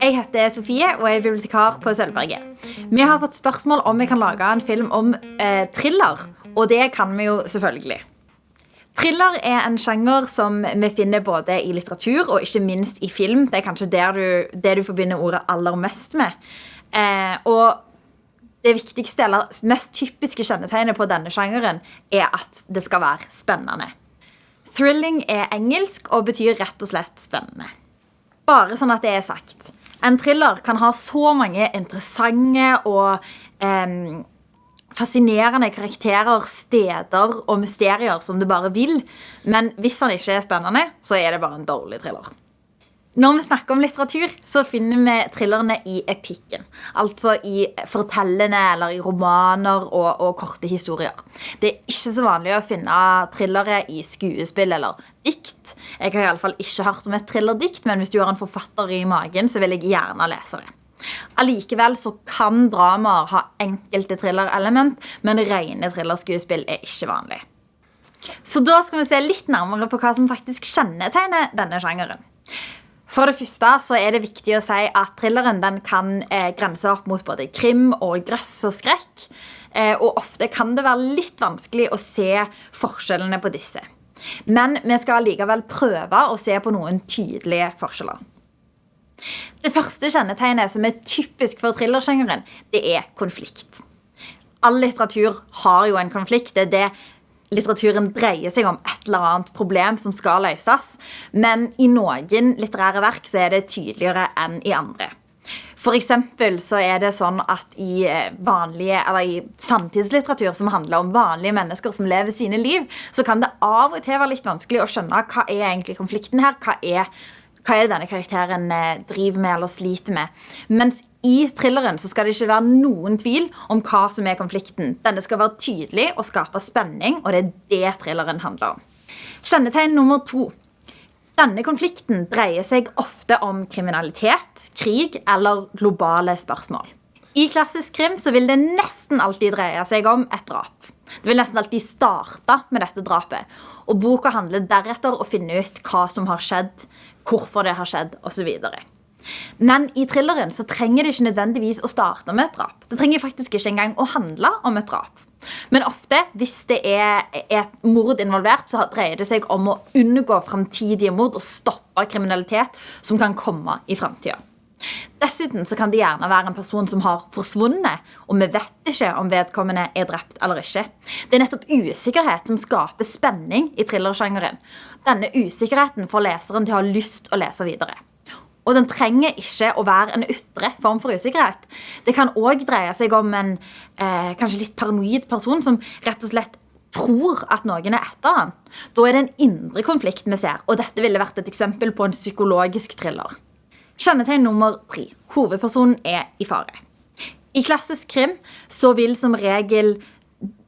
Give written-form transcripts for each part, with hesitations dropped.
Jeg heter Sofie, og jeg bibliotekar på Sølvberget. Vi har fått spørsmål om vi kan lage en film om thriller, og det kan vi jo selvfølgelig. Thriller en sjanger som vi finner både i litteratur og ikke minst i film. Det kanskje det du forbinder ordet aller mest med. Og det viktigste eller mest typiske kjennetegnet på denne sjangeren at det skal være spennende. Thrilling engelsk og betyr rett og slett spennende. Bare sånn at det sagt. En thriller kan ha så mange interessante og fascinerende karakterer, steder og mysterier som du bare vil. Men hvis den ikke spennende, så det bare en dårlig thriller. Når vi snakker om litteratur, så finner vi thrillerne i epikken. Altså i fortellende eller i romaner og korte historier. Det ikke så vanlig å finne thrillere i skuespill eller dikt. Jeg har i alle fall ikke hørt om et thrillerdikt, men hvis du har en forfatter i magen, så vil jeg gjerne lese det. Allikevel så kan dramaer ha enkelte thriller-element, men rene thrillerskuespill ikke vanlig. Så da skal vi se litt nærmere på hva som faktisk kjennetegner denne sjangeren. For det første så det viktig å si at thrilleren den kan grense opp mot både krim og grøss og skrekk, og ofte kan det være litt vanskelig å se forskjellene på disse. Men vi skal likevel prøve å se på noen tydelige forskjeller. Det første kjennetegnet som typisk for thrillersjangeren, det konflikt. All litteratur har jo en konflikt, det litteraturen dreier seg om et eller annet problem som skal løses, men i noen litterære verk så det tydeligere enn i andre. For eksempel så det sånn at i samtidslitteratur som handler om vanlige mennesker som lever sine liv, så kan det av og til være litt vanskelig å skjønne hva egentlig konflikten her, hva det denne karakteren driver med eller sliter med. Mens i thrilleren så skal det ikke være noen tvil om hva som konflikten. Denne skal være tydelig og skape spenning, og det thrilleren handler om. Kjennetegn nummer 2. Denne konflikten dreier seg ofte om kriminalitet, krig eller globale spørsmål. I klassisk krim så vil det nesten alltid dreie seg om et drap. Det vil nesten alltid starte med dette drapet, og boka handler deretter å finne ut hva som har skjedd, hvorfor det har skjedd, og så videre. Men i thrilleren så trenger det ikke nødvendigvis å starte med et drap. Det trenger faktisk ikke engang å handle om et drap. Men ofte, hvis det et mord involvert, så dreier det seg om å unngå fremtidige mord og stoppe kriminalitet som kan komme i fremtiden. Dessuten så kan det gjerne være en person som har forsvunnet, og vi vet ikke om vedkommende drept eller ikke. Det nettopp usikkerhet som skaper spenning i thrillersjangeren. Denne usikkerheten får leseren til å ha lyst å lese videre. Og den trenger ikke å være en ytre form for usikkerhet. Det kan også dreie seg om en kanskje litt paranoid person som rett og slett tror at noen etter han. Da det en indre konflikt vi ser, og dette ville vært et eksempel på en psykologisk thriller. Kjennetegn nummer 3. Hovedpersonen i fare. I klassisk krim så vil som regel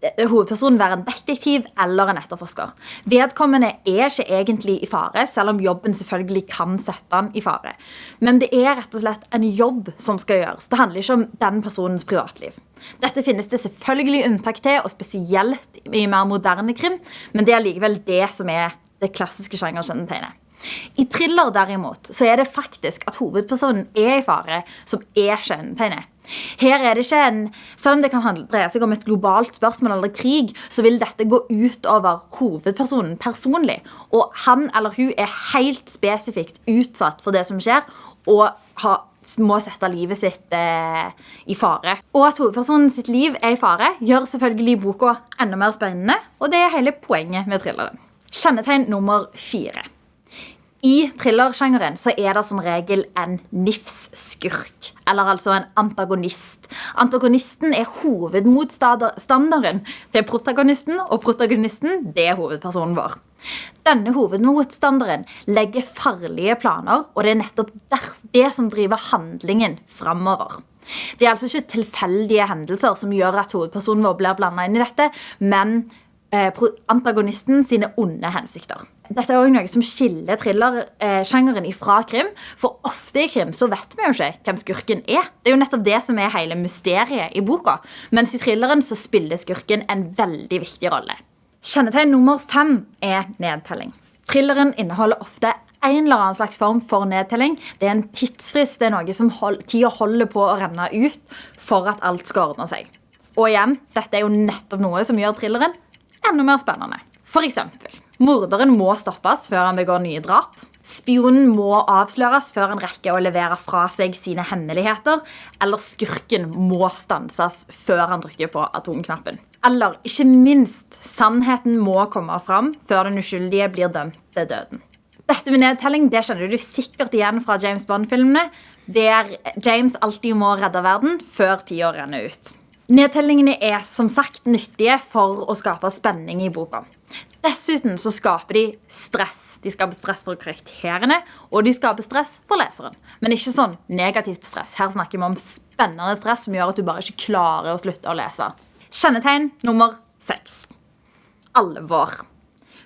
hovedpersonen være en detektiv eller en etterforsker. Vedkommende ikke egentlig i fare, selv om jobben selvfølgelig kan sette han i fare. Men det rett og slett en jobb som skal gjøres. Det handler ikke om den personens privatliv. Dette finnes det selvfølgelig unntak til, og spesielt i mer moderne krim, men det likevel det som det klassiske sjangerkjennetegnet. I thriller derimot så det faktisk at hovedpersonen i fare som kjennetegnet. Her det ikke selv om det kan dreie seg om et globalt spørsmål eller krig, så vil dette gå ut over hovedpersonen personlig, og han eller hun helt spesifikt utsatt for det som skjer, og må sette livet sitt i fare. Og at hovedpersonen sitt liv i fare, gjør selvfølgelig boka enda mer spennende, og det hele poenget med thrilleren. Kjennetegn nummer 4. I thrillersjangeren så det som regel en nifs-skurk, eller altså en antagonist. Antagonisten hovedmotstanderen til protagonisten, og protagonisten hovedpersonen vår. Denne hovedmotstanderen legger farlige planer, og det nettopp det som driver handlingen fremover. Det altså ikke tilfeldige hendelser som gjør at hovedpersonen vår blir blandet inn i dette, men antagonisten sine onde hensikter. Dette også noe som skiller thriller-sjangeren ifra krim, for ofte i krim så vet vi jo ikke hvem skurken Det jo nettopp det som hele mysteriet i boka, mens i thrilleren så spiller skurken en veldig viktig rolle. Kjennetegn nummer 5 nedtelling. Thrilleren inneholder ofte en eller annen slags form for nedtelling. Det en tidsfrist, det noe som tida holder på å renne ut for at alt skal ordne seg. Og igjen, dette jo nettopp noe som gjør thrilleren enda mer spennende. For eksempel, morderen må stoppes før han begår nye drap. Spionen må avsløres før han rekker å levere fra seg sine hemmeligheter, eller skurken må stanses før han trykker på atomknappen. Eller, ikke minst, sannheten må komme fram før den uskyldige blir dømt til døden. Dette med nedtelling, det kjenner du sikkert igjen fra James Bond-filmene, der James alltid må redde verden før tida renner ut. Nedtellingene som sagt nyttige for å skape spenning i boka. Dessuten så skaper de stress. De skaper stress for karakterene, og de skaper stress for leseren. Men ikke sånn negativt stress. Her snakker vi om spennende stress som gjør at du bare ikke klarer å slutte å lese. Kjennetegn nummer 6. Alvor.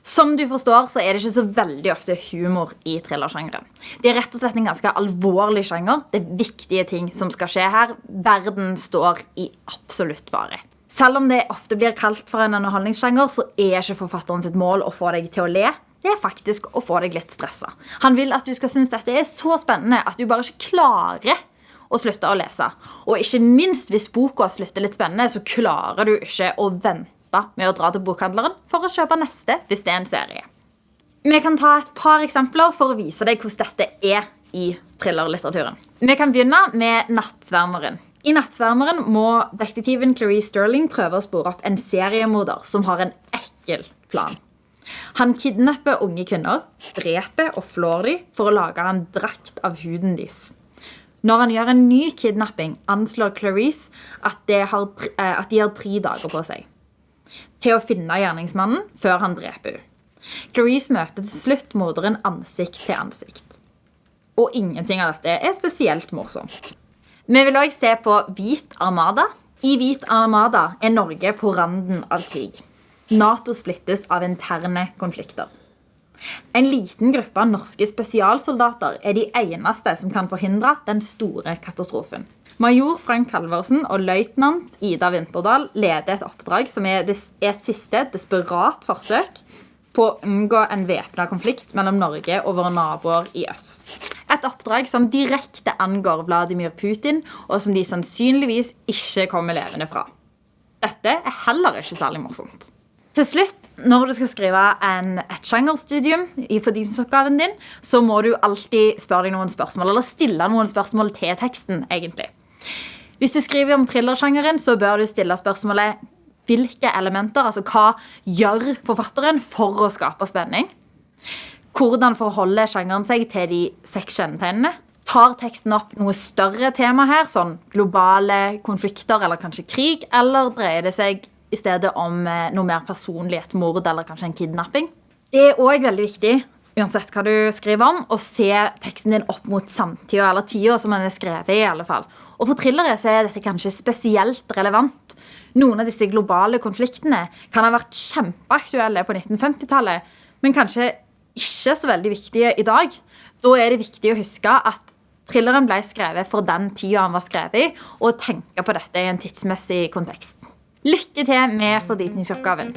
Som du forstår, så det ikke så veldig ofte humor i thrillersjangeren. Det rett og slett en ganske alvorlig sjanger. Det viktige ting som skal skje her. Verden står i absolutt fare. Selv om det ofte blir kalt for en underholdningssjanger, så ikke forfatteren sitt mål å få deg til å le. Det faktisk å få deg litt stresset. Han vil at du skal synes dette så spennende at du bare ikke klarer å slutte å lese. Og ikke minst hvis boka slutter litt spennende, så klarer du ikke å vente med å dra til bokhandleren for å kjøpe neste hvis det en serie. Vi kan ta et par eksempler for å vise deg hvordan dette i thrillerlitteraturen. Vi kan begynne med Nattsvermeren. I Nattsvermeren må detektiven Clarice Sterling prøve å spore opp en seriemorder som har en ekkel plan. Han kidnapper unge kvinner, dreper og flår de for å lage en drakt av huden deres. Når han gjør en ny kidnapping, anslår Clarice at de har 3 dager på seg til å finne gjerningsmannen før han dreper henne. Clarice møter til slutt morderen ansikt til ansikt. Og ingenting av dette spesielt morsomt. Vi vil også se på Hvit Armada. I Hvit Armada Norge på randen av krig. NATO splittes av interne konflikter. En liten gruppe norske spesialsoldater de eneste som kan forhindre den store katastrofen. Major Frank Halvorsen og løytnant Ida Winterdal leder et oppdrag som et siste desperat forsøk på å unngå en væpnet konflikt mellom Norge og våre naboer i øst. Et oppdrag som direkte angår Vladimir Putin, og som de sannsynligvis ikke kommer levende fra. Dette heller ikke særlig morsomt. Til slutt, når du skal skrive et sjangerstudium i fordypningsoppgaven din, så må du alltid spørre deg noen spørsmål, eller stille noen spørsmål til teksten, egentlig. Hvis du skriver om thrillersjangeren, så bør du stille spørsmålet hvilke elementer, altså hva gjør forfatteren for å skape spenning? Hvordan forholder sjangeren seg til de 6 kjennetegnene? Tar teksten opp noe større tema her, sånn globale konflikter eller kanskje krig, eller dreier det seg i stedet om noe mer personlig, et mord eller kanskje en kidnapping? Det også veldig viktig, uansett hva du skriver om, å se teksten din opp mot samtida, eller tida som den skrevet i alle fall. Og for thrillere så dette kanskje spesielt relevant. Noen av disse globale konfliktene kan ha vært kjempeaktuelle på 1950-tallet, men kanskje ikke så veldig viktige i dag. Da det viktig å huske at thrilleren ble skrevet for den tida han var skrevet i, og tenke på dette i en tidsmessig kontekst. Lykke til med fordypningsoppgaven!